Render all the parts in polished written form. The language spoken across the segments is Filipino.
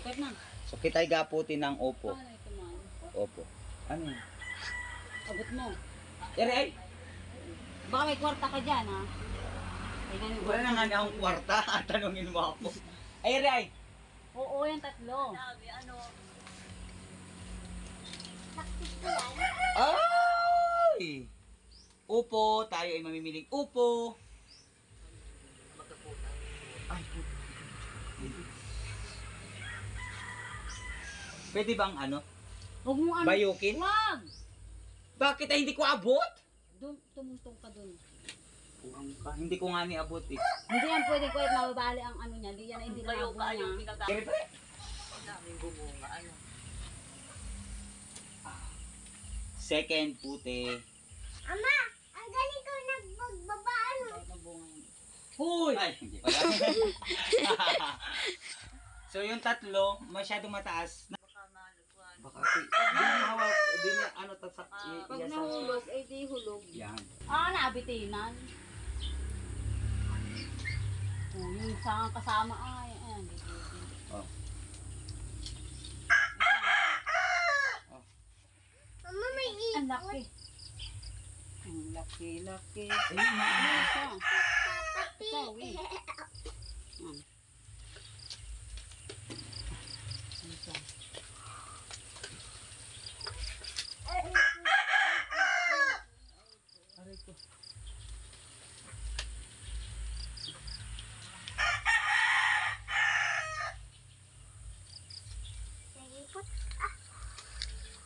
Sukit na. So kita'y gaputin ng opo. Ano ito man? Opo. Ano yun? Abot mo. Ere ay! Baka may kwarta ka dyan, ha? Ay, ganun. Wala na nga akong kwarta. Tanungin mo ako. Ay, ere ay! Oo, yung tatlo. Ay! Upo, tayo ay mamimiling upo. Ay, pwede bang ano? Huwag mo ano. Bayukin? Wag! Bakit ay hindi ko abot? Doon, tumutong ka doon. Hindi ko nga ni abot eh. Hindi yan pwede ko mababali ang ano niya. Hindi yan, hindi na ako niya. Kaya pa second puti. Ama, ang galing ko nagbabaan. Huy! Ay, hindi pala. So yung tatlo, masyadong mataas. Baka di na hawak, di na ano tatsak. Pag nahulog, eh di hulog. Yan. Nabitinan. Yung isang kasama, ayan. Oh. Mama, may Ang ipot. laki. Ang laki. Ayun na. Ano ito? Papati. Ito, wait. Ito. Aray ko. May ipot.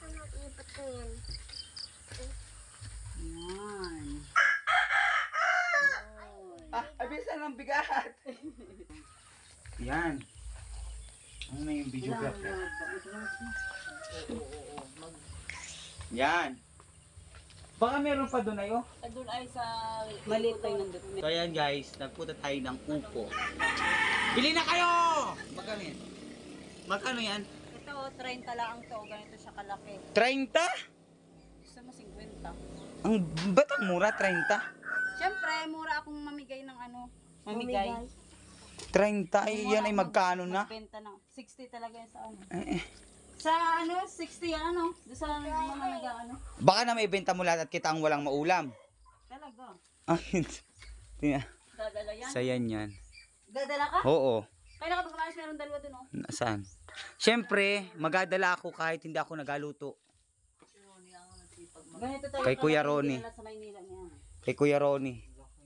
Ano ipot ko yan? Yan. Abisan ng bigat. Yan. Ano na yung videographer? Yan. Baka meron pa doon ayo. Doon ay sa maliit pa yung nandun. So ayan guys, nagpunta tayo ng upo. Bili na kayo! Magkano yan? Magkano yan? Ito, 30 lang to. Ganito siya kalaki. 30? Gusto mo 50. Ba't ang mura? 30? Siyempre, mura akong mamigay ng ano. Mamigay. 30? Ay, yan ay magkano na? Magbenta na. 60 talaga yan sa ano. Eh, Sa ano, 60 yan ano. Doon sa mga nag-ano. Baka na maibenta mo lahat at kita ang walang maulam. Talaga. Ay, tingnan. Dadala yan. Sayan yan. Dadala ka? Oo. Kaya nakapagkakas meron dalawa dun oh. Saan? Siyempre, magadala ako kahit hindi ako nagaluto. Ganito talaga. Kay Kuya Ronnie. Sa Maynila niya. Kay Kuya Ronnie.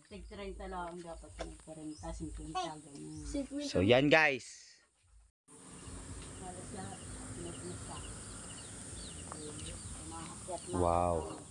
Tig 30 lang dapat sa 40, 50 ganyan. So yan guys. Halos lahat. Pinagmasa. Umahakyat na. Wow.